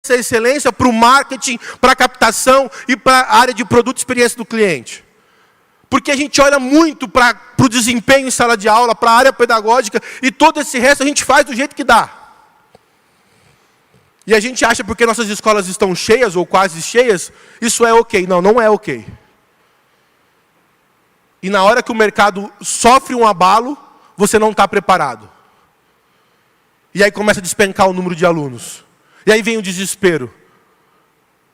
Essa excelência para o marketing, para a captação e para a área de produto e experiência do cliente. Porque a gente olha muito para o desempenho em sala de aula, para a área pedagógica, e todo esse resto a gente faz do jeito que dá. E a gente acha porque nossas escolas estão cheias ou quase cheias, isso é ok. Não, não é ok. E na hora que o mercado sofre um abalo, você não está preparado. E aí começa a despencar o número de alunos. E aí vem o desespero.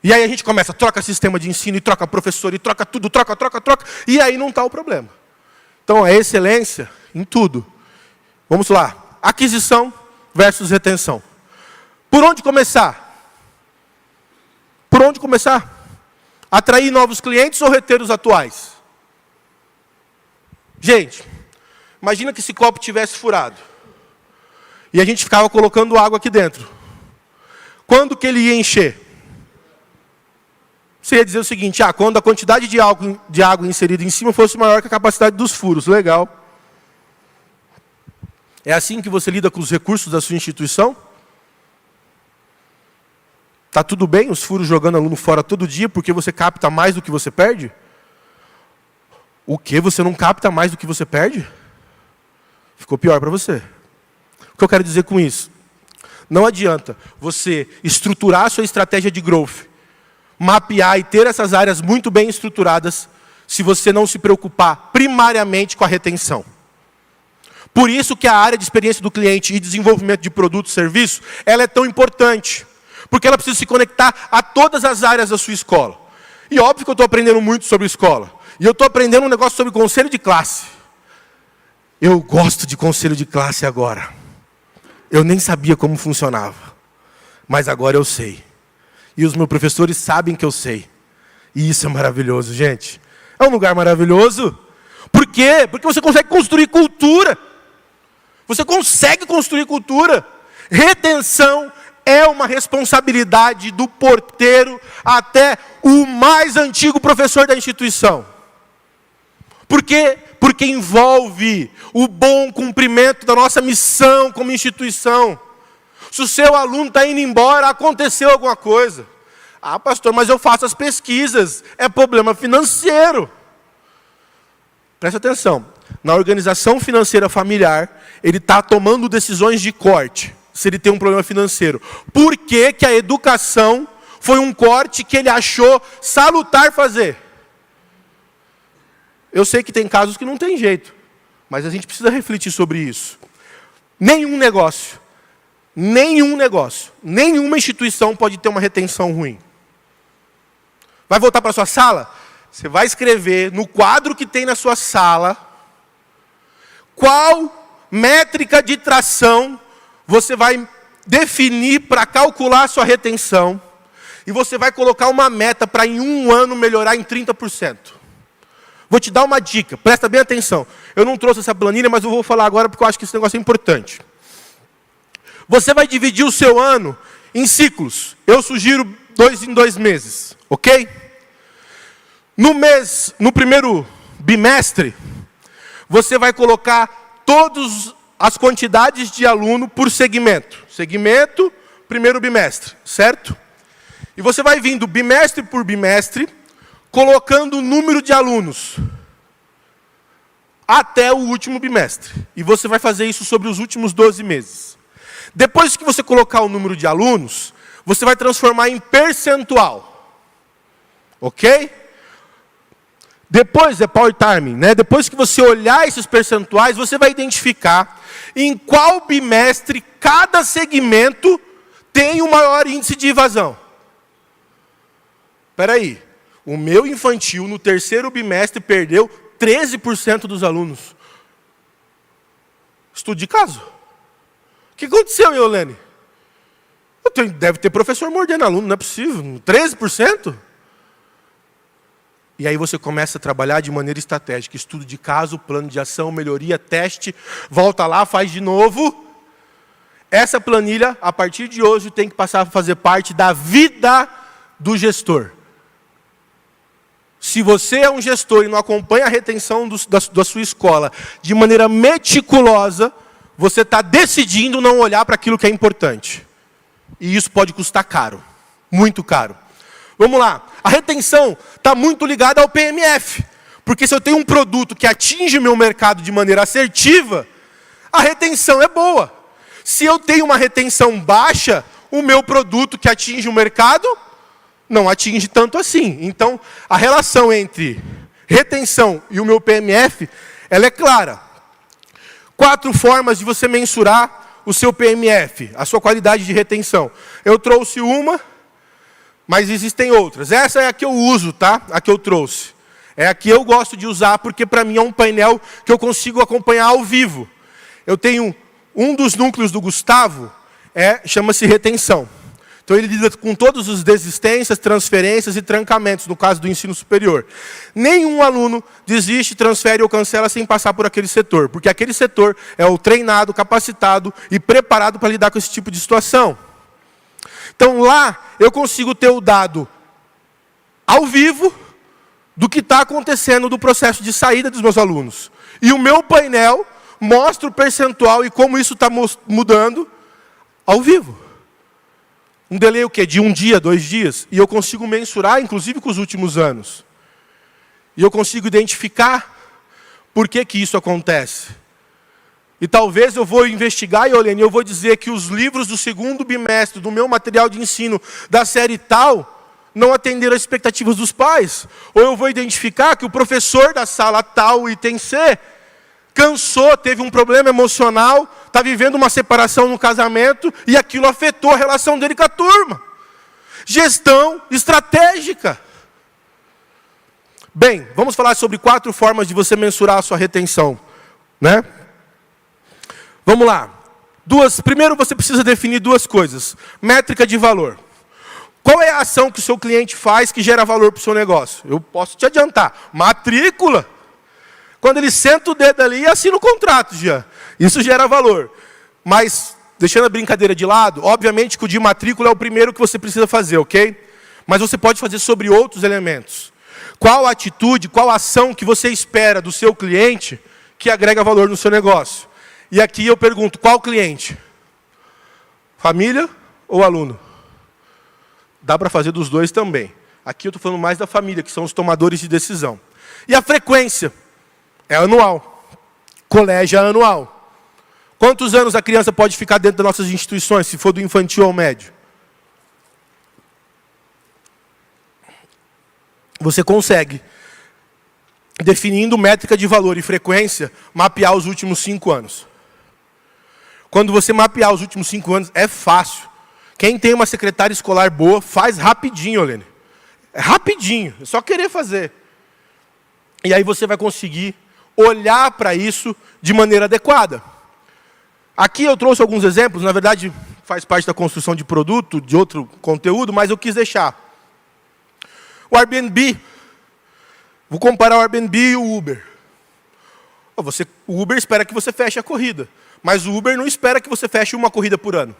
E aí a gente começa, troca sistema de ensino, e troca professor, e troca tudo, troca. E aí não está o problema. Então, a excelência em tudo. Vamos lá. Aquisição versus retenção. Por onde começar? Por onde começar? Atrair novos clientes ou reter os atuais? Gente, imagina que esse copo tivesse furado. E a gente ficava colocando água aqui dentro. Quando que ele ia encher? Você ia dizer o seguinte, quando a quantidade de água inserida em cima fosse maior que a capacidade dos furos. Legal. É assim que você lida com os recursos da sua instituição? Está tudo bem os furos jogando aluno fora todo dia porque você capta mais do que você perde? O quê? Você não capta mais do que você perde? Ficou pior para você. O que eu quero dizer com isso? Não adianta você estruturar a sua estratégia de growth, mapear e ter essas áreas muito bem estruturadas, se você não se preocupar primariamente com a retenção. Por isso que a área de experiência do cliente e desenvolvimento de produto e serviço, ela é tão importante. Porque ela precisa se conectar a todas as áreas da sua escola. E óbvio que eu estou aprendendo muito sobre escola. E eu estou aprendendo um negócio sobre conselho de classe. Eu gosto de conselho de classe agora. Eu nem sabia como funcionava. Mas agora eu sei. E os meus professores sabem que eu sei. E isso é maravilhoso, gente. É um lugar maravilhoso. Por quê? Porque você consegue construir cultura. Você consegue construir cultura. Retenção é uma responsabilidade do porteiro até o mais antigo professor da instituição. Por quê? Porque envolve o bom cumprimento da nossa missão como instituição. Se o seu aluno está indo embora, aconteceu alguma coisa. Pastor, mas eu faço as pesquisas. É problema financeiro. Presta atenção. Na organização financeira familiar, ele está tomando decisões de corte, se ele tem um problema financeiro. Por que que a educação foi um corte que ele achou salutar fazer? Eu sei que tem casos que não tem jeito, mas a gente precisa refletir sobre isso. Nenhum negócio, nenhuma instituição pode ter uma retenção ruim. Vai voltar para a sua sala? Você vai escrever no quadro que tem na sua sala qual métrica de tração você vai definir para calcular a sua retenção. E você vai colocar uma meta para em um ano melhorar em 30%. Vou te dar uma dica, presta bem atenção. Eu não trouxe essa planilha, mas eu vou falar agora porque eu acho que esse negócio é importante. Você vai dividir o seu ano em ciclos. Eu sugiro 2 em 2 meses, ok? No primeiro bimestre, você vai colocar todas as quantidades de aluno por segmento. Segmento, primeiro bimestre, certo? E você vai vindo bimestre por bimestre, colocando o número de alunos até o último bimestre. E você vai fazer isso sobre os últimos 12 meses. Depois que você colocar o número de alunos, você vai transformar em percentual. Ok? Depois é power timing, né? Depois que você olhar esses percentuais, você vai identificar em qual bimestre cada segmento tem o maior índice de evasão. Espera aí. O meu infantil, no terceiro bimestre, perdeu 13% dos alunos. Estudo de caso. O que aconteceu, Eulene? Deve ter professor mordendo aluno, não é possível. 13%? E aí você começa a trabalhar de maneira estratégica. Estudo de caso, plano de ação, melhoria, teste. Volta lá, faz de novo. Essa planilha, a partir de hoje, tem que passar a fazer parte da vida do gestor. Se você é um gestor e não acompanha a retenção da sua escola de maneira meticulosa, você está decidindo não olhar para aquilo que é importante. E isso pode custar caro, muito caro. Vamos lá, a retenção está muito ligada ao PMF. Porque se eu tenho um produto que atinge o meu mercado de maneira assertiva, a retenção é boa. Se eu tenho uma retenção baixa, o meu produto que atinge o mercado não atinge tanto assim. Então, a relação entre retenção e o meu PMF, ela é clara. 4 formas de você mensurar o seu PMF, a sua qualidade de retenção. Eu trouxe uma, mas existem outras. Essa é a que eu uso, tá? A que eu trouxe. É a que eu gosto de usar, porque para mim é um painel que eu consigo acompanhar ao vivo. Eu tenho um dos núcleos do Gustavo, chama-se retenção. Então ele lida com todos os desistências, transferências e trancamentos, no caso do ensino superior. Nenhum aluno desiste, transfere ou cancela sem passar por aquele setor, porque aquele setor é o treinado, capacitado e preparado para lidar com esse tipo de situação. Então lá eu consigo ter o dado ao vivo do que está acontecendo do processo de saída dos meus alunos. E o meu painel mostra o percentual e como isso está mudando ao vivo. Um delay o quê? De 1 dia, 2 dias. E eu consigo mensurar, inclusive com os últimos anos. E eu consigo identificar por que isso acontece. E talvez eu vou investigar, e Olene, eu vou dizer que os livros do 2º bimestre do meu material de ensino da série tal não atenderam as expectativas dos pais. Ou eu vou identificar que o professor da sala tal, item C, cansou, teve um problema emocional, está vivendo uma separação no casamento e aquilo afetou a relação dele com a turma. Gestão estratégica. Bem, vamos falar sobre 4 formas de você mensurar a sua retenção, né? Vamos lá. Primeiro você precisa definir 2 coisas. Métrica de valor. Qual é a ação que o seu cliente faz que gera valor para o seu negócio? Eu posso te adiantar. Matrícula. Quando ele senta o dedo ali e assina o contrato já. Isso gera valor. Mas, deixando a brincadeira de lado, obviamente que o de matrícula é o primeiro que você precisa fazer, ok? Mas você pode fazer sobre outros elementos. Qual a atitude, qual a ação que você espera do seu cliente que agrega valor no seu negócio? E aqui eu pergunto, qual cliente? Família ou aluno? Dá para fazer dos 2 também. Aqui eu estou falando mais da família, que são os tomadores de decisão. E a frequência? É anual. Colégio é anual. Quantos anos a criança pode ficar dentro das nossas instituições, se for do infantil ao médio? Você consegue, definindo métrica de valor e frequência, mapear os últimos 5 anos. Quando você mapear os últimos 5 anos, é fácil. Quem tem uma secretária escolar boa, faz rapidinho, Olene. É rapidinho, é só querer fazer. E aí você vai conseguir olhar para isso de maneira adequada. Aqui eu trouxe alguns exemplos, na verdade faz parte da construção de produto, de outro conteúdo, mas eu quis deixar. O Airbnb, vou comparar o Airbnb e o Uber. O Uber espera que você feche a corrida, mas o Uber não espera que você feche uma corrida por ano.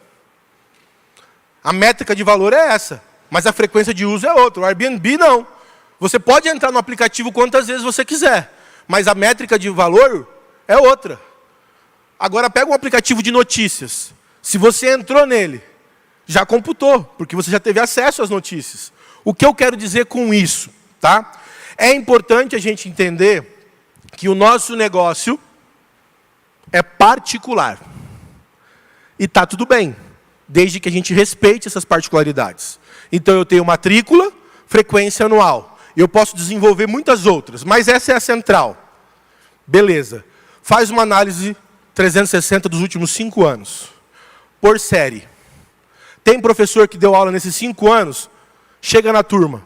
A métrica de valor é essa, mas a frequência de uso é outra. O Airbnb não. Você pode entrar no aplicativo quantas vezes você quiser, mas a métrica de valor é outra. Agora pega um aplicativo de notícias. Se você entrou nele, já computou, porque você já teve acesso às notícias. O que eu quero dizer com isso? Tá? É importante a gente entender que o nosso negócio é particular. E está tudo bem, desde que a gente respeite essas particularidades. Então eu tenho matrícula, frequência anual. Eu posso desenvolver muitas outras, mas essa é a central. Beleza. Faz uma análise 360 dos últimos 5 anos. Por série. Tem professor que deu aula nesses 5 anos, chega na turma.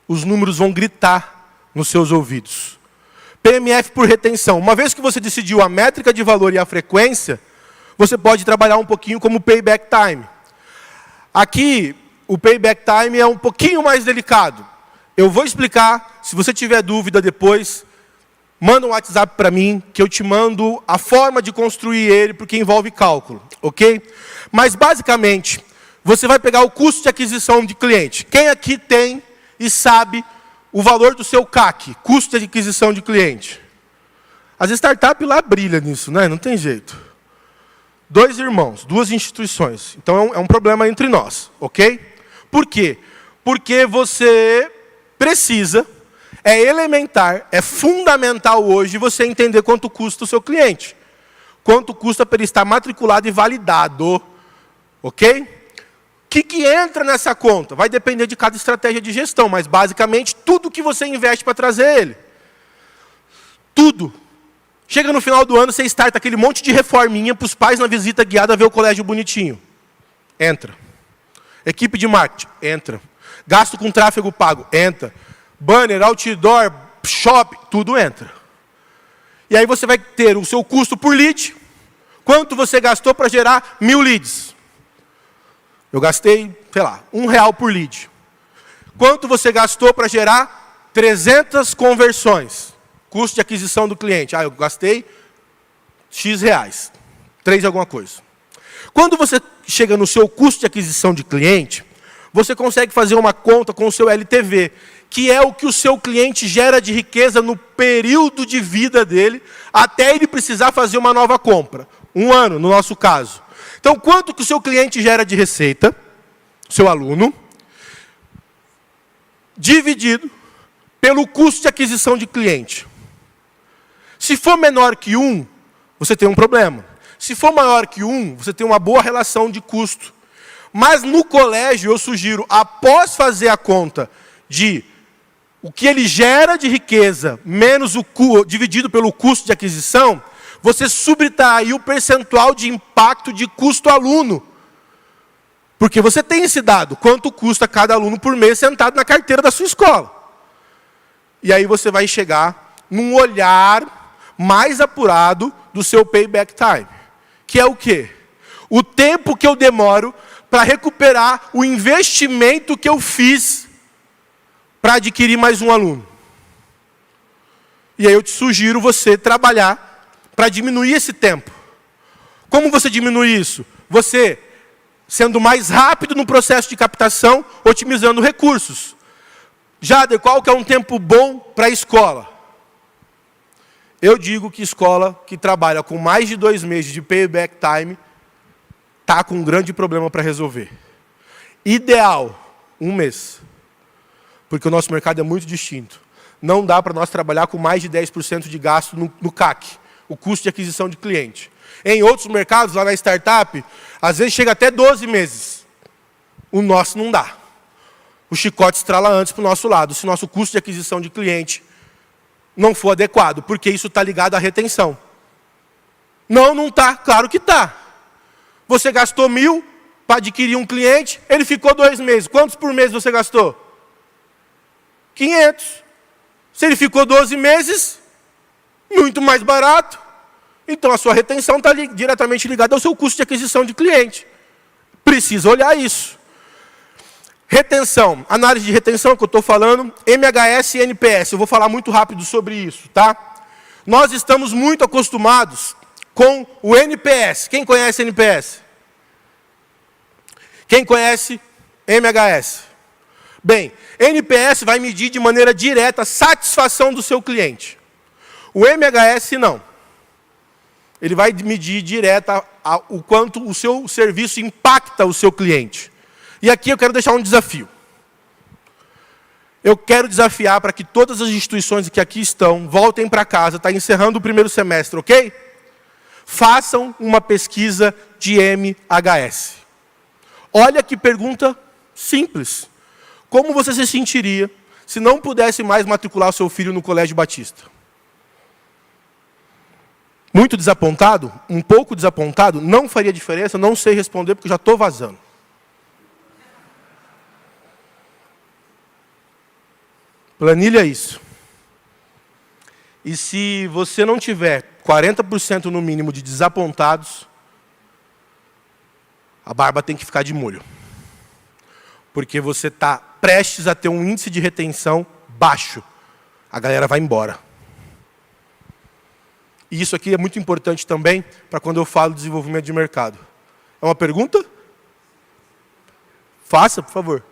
Os números vão gritar nos seus ouvidos. PMF por retenção. Uma vez que você decidiu a métrica de valor e a frequência, você pode trabalhar um pouquinho como payback time. Aqui, o payback time é um pouquinho mais delicado. Eu vou explicar, se você tiver dúvida depois, manda um WhatsApp para mim, que eu te mando a forma de construir ele, porque envolve cálculo, ok? Mas, basicamente, você vai pegar o custo de aquisição de cliente. Quem aqui tem e sabe o valor do seu CAC, custo de aquisição de cliente? As startups lá brilham nisso, né? Não tem jeito. 2 irmãos, 2 instituições. Então é um problema entre nós, ok? Por quê? Porque você precisa, é elementar, é fundamental hoje você entender quanto custa o seu cliente. Quanto custa para ele estar matriculado e validado, ok? O que entra nessa conta? Vai depender de cada estratégia de gestão, mas basicamente tudo que você investe para trazer ele. Tudo. Chega no final do ano, você starta aquele monte de reforminha para os pais na visita guiada ver o colégio bonitinho. Entra. Equipe de marketing, entra. Gasto com tráfego pago, entra. Banner, outdoor, shop, tudo entra. E aí você vai ter o seu custo por lead. Quanto você gastou para gerar 1000 leads? Eu gastei, sei lá, R$1 por lead. Quanto você gastou para gerar 300 conversões? Custo de aquisição do cliente. Eu gastei X reais. 3 alguma coisa. Quando você chega no seu custo de aquisição de cliente, você consegue fazer uma conta com o seu LTV, que é o que o seu cliente gera de riqueza no período de vida dele, até ele precisar fazer uma nova compra. 1 ano, no nosso caso. Então, quanto que o seu cliente gera de receita, seu aluno, dividido pelo custo de aquisição de cliente. Se for menor que 1, você tem um problema. Se for maior que 1, você tem uma boa relação de custo. Mas no colégio, eu sugiro, após fazer a conta de o que ele gera de riqueza, menos dividido pelo custo de aquisição, você subtrair o percentual de impacto de custo aluno. Porque você tem esse dado, quanto custa cada aluno por mês sentado na carteira da sua escola. E aí você vai chegar num olhar mais apurado do seu payback time. Que é o quê? O tempo que eu demoro para recuperar o investimento que eu fiz para adquirir mais um aluno. E aí eu te sugiro você trabalhar para diminuir esse tempo. Como você diminui isso? Você sendo mais rápido no processo de captação, otimizando recursos. Jader, qual que é um tempo bom para a escola? Eu digo que escola que trabalha com mais de 2 meses de payback time está com um grande problema para resolver. Ideal, 1 mês. Porque o nosso mercado é muito distinto. Não dá para nós trabalhar com mais de 10% de gasto no CAC, o custo de aquisição de cliente. Em outros mercados, lá na startup, às vezes chega até 12 meses. O nosso não dá. O chicote estrala antes para o nosso lado, se o nosso custo de aquisição de cliente não for adequado, porque isso está ligado à retenção. Não está, claro que está. Você gastou 1.000 para adquirir um cliente, ele ficou 2 meses. Quantos por mês você gastou? 500. Se ele ficou 12 meses, muito mais barato. Então a sua retenção está diretamente ligada ao seu custo de aquisição de cliente. Precisa olhar isso. Retenção, análise de retenção que eu estou falando, MHS e NPS. Eu vou falar muito rápido sobre isso, tá? Nós estamos muito acostumados com o NPS. Quem conhece NPS? Quem conhece MHS? Bem, NPS vai medir de maneira direta a satisfação do seu cliente. O MHS não. Ele vai medir direta o quanto o seu serviço impacta o seu cliente. E aqui eu quero deixar um desafio. Eu quero desafiar para que todas as instituições que aqui estão voltem para casa, está encerrando o 1º semestre, ok? Façam uma pesquisa de MHS. Olha que pergunta simples. Como você se sentiria se não pudesse mais matricular o seu filho no Colégio Batista? Muito desapontado? Um pouco desapontado? Não faria diferença? Não sei responder porque já estou vazando. Planilha isso. E se você não tiver 40% no mínimo de desapontados, a barba tem que ficar de molho. Porque você está prestes a ter um índice de retenção baixo. A galera vai embora. E isso aqui é muito importante também para quando eu falo de desenvolvimento de mercado. É uma pergunta? Faça, por favor.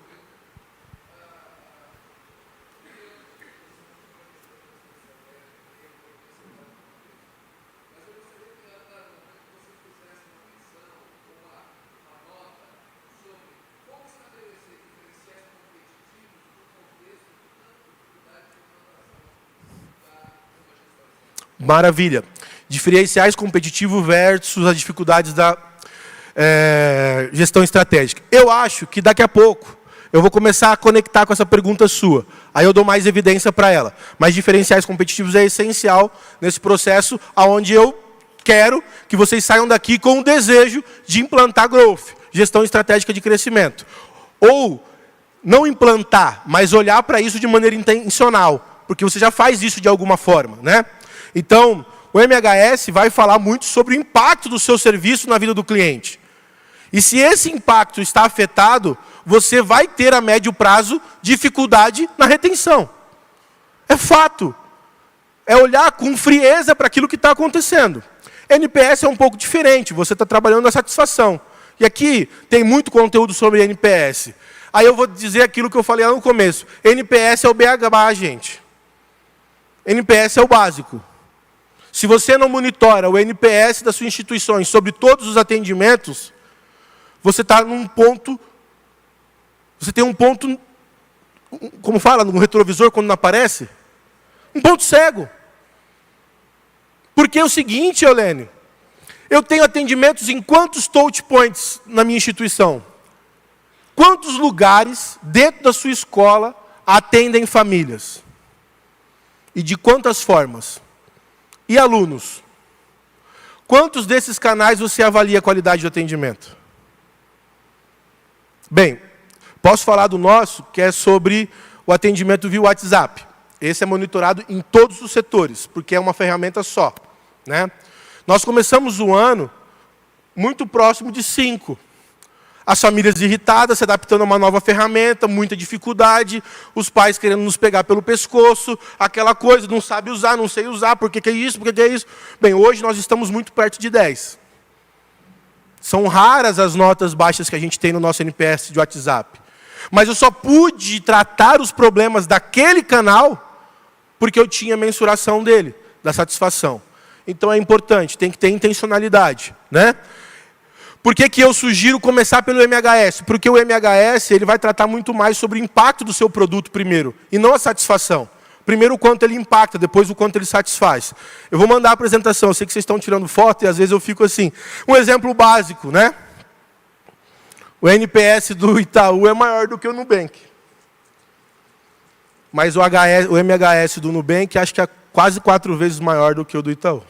Maravilha. Diferenciais competitivos versus as dificuldades da gestão estratégica. Eu acho que daqui a pouco eu vou começar a conectar com essa pergunta sua. Aí eu dou mais evidência para ela. Mas diferenciais competitivos é essencial nesse processo, onde eu quero que vocês saiam daqui com o desejo de implantar growth, gestão estratégica de crescimento. Ou não implantar, mas olhar para isso de maneira intencional, porque você já faz isso de alguma forma, né? Então, o MHS vai falar muito sobre o impacto do seu serviço na vida do cliente. E se esse impacto está afetado, você vai ter a médio prazo dificuldade na retenção. É fato. É olhar com frieza para aquilo que está acontecendo. NPS é um pouco diferente, você está trabalhando na satisfação. E aqui tem muito conteúdo sobre NPS. Aí eu vou dizer aquilo que eu falei lá no começo. NPS é o BH, gente. NPS é o básico. Se você não monitora o NPS das suas instituições sobre todos os atendimentos, você está num ponto... Você tem um ponto... Como fala no retrovisor quando não aparece? Um ponto cego. Porque é o seguinte, Eulênio. Eu tenho atendimentos em quantos touch points na minha instituição? Quantos lugares dentro da sua escola atendem famílias? E de quantas formas? E alunos? Quantos desses canais você avalia a qualidade de atendimento? Bem, posso falar do nosso, que é sobre o atendimento via WhatsApp. Esse é monitorado em todos os setores, porque é uma ferramenta só, né? Nós começamos o ano muito próximo de 5. As famílias irritadas, se adaptando a uma nova ferramenta, muita dificuldade, os pais querendo nos pegar pelo pescoço, aquela coisa, não sabe usar, não sei usar, por que é isso, por que é isso. Bem, hoje nós estamos muito perto de 10. São raras as notas baixas que a gente tem no nosso NPS de WhatsApp. Mas eu só pude tratar os problemas daquele canal porque eu tinha mensuração dele, da satisfação. Então é importante, tem que ter intencionalidade, né? Por que que eu sugiro começar pelo MHS? Porque o MHS ele vai tratar muito mais sobre o impacto do seu produto primeiro, e não a satisfação. Primeiro o quanto ele impacta, depois o quanto ele satisfaz. Eu vou mandar a apresentação, eu sei que vocês estão tirando foto e às vezes eu fico assim. Um exemplo básico, né? O NPS do Itaú é maior do que o Nubank. Mas o MHS do Nubank acho que é quase 4 vezes maior do que o do Itaú.